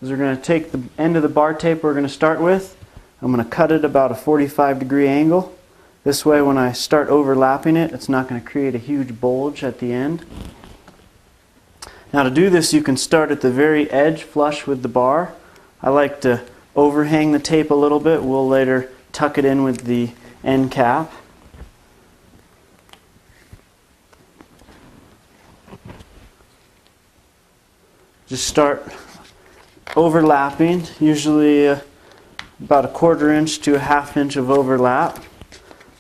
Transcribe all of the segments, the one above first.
is we're going to take the end of the bar tape we're going to start with. I'm going to cut it about a 45-degree angle. This way when I start overlapping it, it's not going to create a huge bulge at the end. Now to do this, you can start at the very edge flush with the bar. I like to overhang the tape a little bit. We'll later tuck it in with the end cap. Just start overlapping, usually about a 1/4 inch to a 1/2 inch of overlap.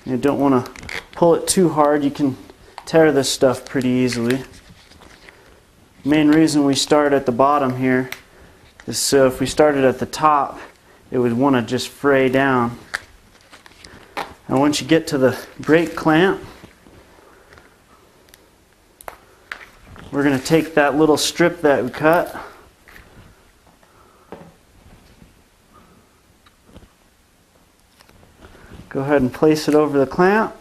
You don't want to pull it too hard. You can tear this stuff pretty easily. Main reason we start at the bottom here is so if we started at the top, it would want to just fray down. And once you get to the brake clamp, we're going to take that little strip that we cut, go ahead and place it over the clamp,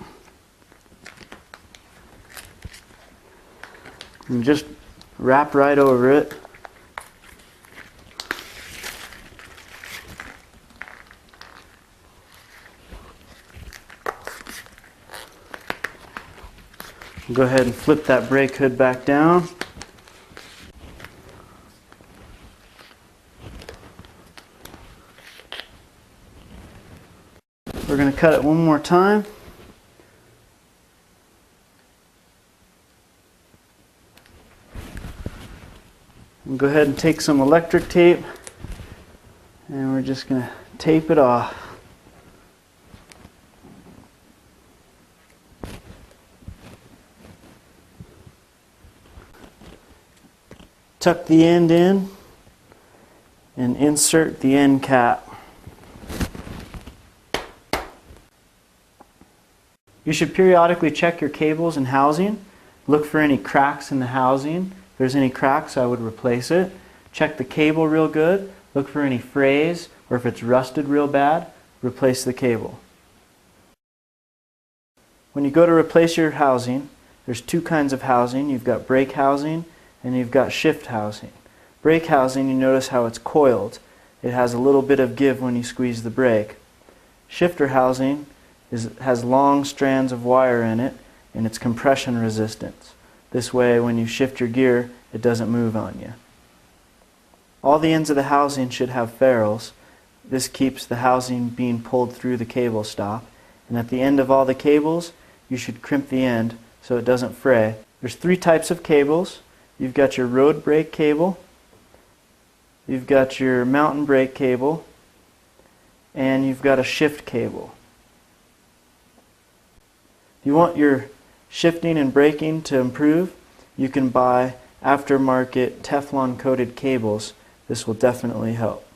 and just wrap right over it. Go ahead and flip that brake hood back down. We're going to cut it one more time. And go ahead and take some electric tape, and we're just going to tape it off. Tuck the end in and insert the end cap. You should periodically check your cables and housing. Look for any cracks in the housing. If there's any cracks, I would replace it. Check the cable real good. Look for any frays, or if it's rusted real bad, replace the cable. When you go to replace your housing, there's two kinds of housing. You've got brake housing and you've got shift housing. Brake housing, you notice how it's coiled. It has a little bit of give when you squeeze the brake. Shifter housing has long strands of wire in it, and it's compression resistance. This way when you shift your gear, it doesn't move on you. All the ends of the housing should have ferrules. This keeps the housing being pulled through the cable stop. And at the end of all the cables, you should crimp the end so it doesn't fray. There's 3 types of cables. You've got your road brake cable, you've got your mountain brake cable, and you've got a shift cable. If you want your shifting and braking to improve, you can buy aftermarket Teflon coated cables. This will definitely help.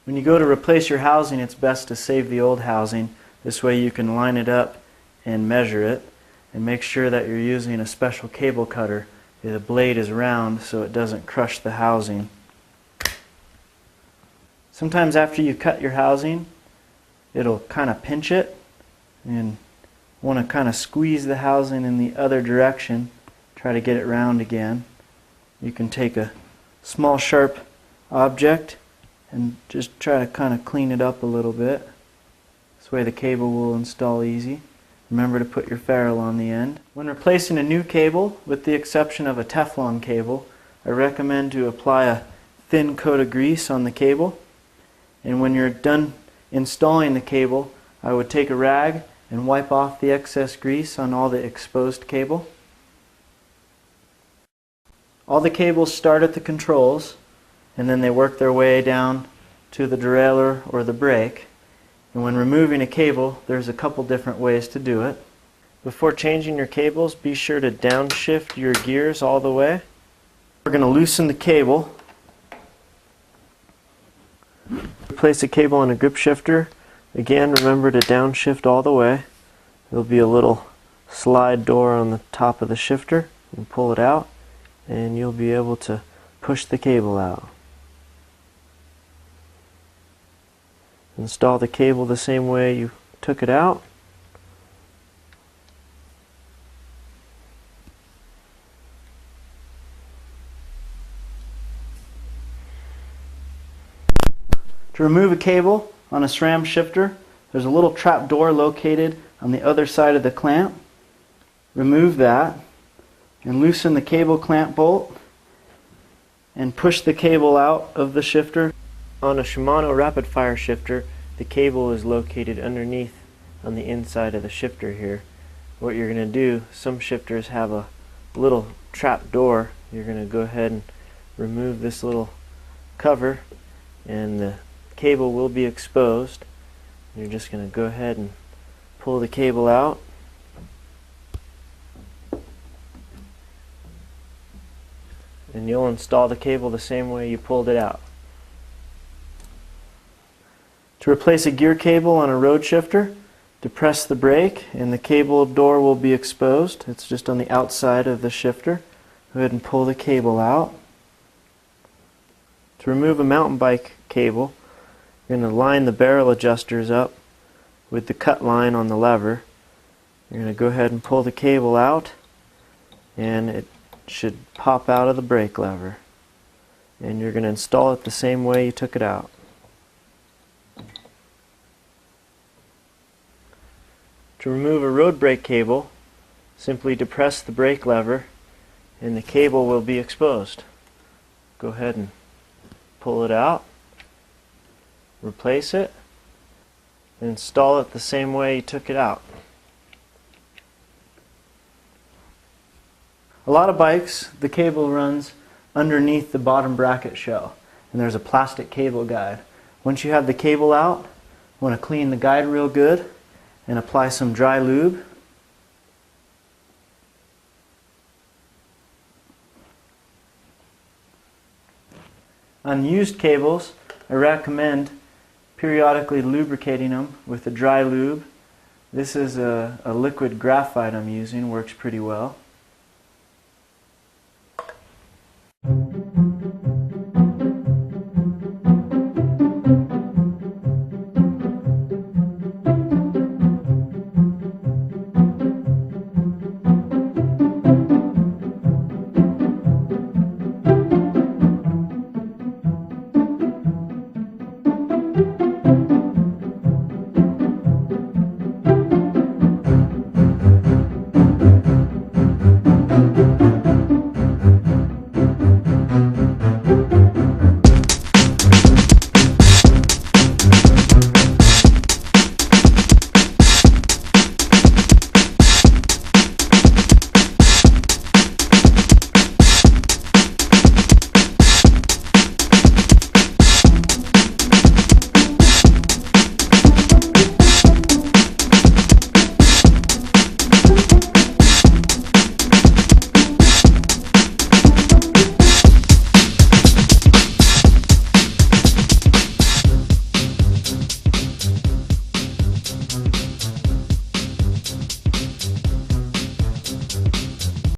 When you go to replace your housing, it's best to save the old housing. This way you can line it up and measure it, and make sure that you're using a special cable cutter. The blade is round so it doesn't crush the housing. Sometimes after you cut your housing, it'll kind of pinch it, and want to kind of squeeze the housing in the other direction, try to get it round again. You can take a small sharp object and just try to kind of clean it up a little bit. This way the cable will install easy. Remember to put your ferrule on the end. When replacing a new cable, with the exception of a Teflon cable, I recommend to apply a thin coat of grease on the cable. And when you're done installing the cable, I would take a rag and wipe off the excess grease on all the exposed cable. All the cables start at the controls, and then they work their way down to the derailleur or the brake. And when removing a cable, there's a couple different ways to do it. Before changing your cables, be sure to downshift your gears all the way. We're going to loosen the cable. Place a cable on a grip shifter. Again, remember to downshift all the way. There'll be a little slide door on the top of the shifter. You pull it out, and you'll be able to push the cable out. Install the cable the same way you took it out. To remove a cable on a SRAM shifter, there's a little trap door located on the other side of the clamp. Remove that and loosen the cable clamp bolt and push the cable out of the shifter. On a Shimano rapid fire shifter, the cable is located underneath on the inside of the shifter here. What you're going to do, some shifters have a little trap door. You're going to go ahead and remove this little cover and the cable will be exposed. You're just going to go ahead and pull the cable out. And you'll install the cable the same way you pulled it out. To replace a gear cable on a road shifter, depress the brake and the cable door will be exposed. It's just on the outside of the shifter. Go ahead and pull the cable out. To remove a mountain bike cable, you're going to line the barrel adjusters up with the cut line on the lever. You're going to go ahead and pull the cable out and it should pop out of the brake lever. And you're going to install it the same way you took it out. To remove a road brake cable, simply depress the brake lever and the cable will be exposed. Go ahead and pull it out, replace it, and install it the same way you took it out. A lot of bikes, the cable runs underneath the bottom bracket shell, and there's a plastic cable guide. Once you have the cable out, you want to clean the guide real good and apply some dry lube. On used cables, I recommend periodically lubricating them with a dry lube. This is a liquid graphite I'm using, works pretty well.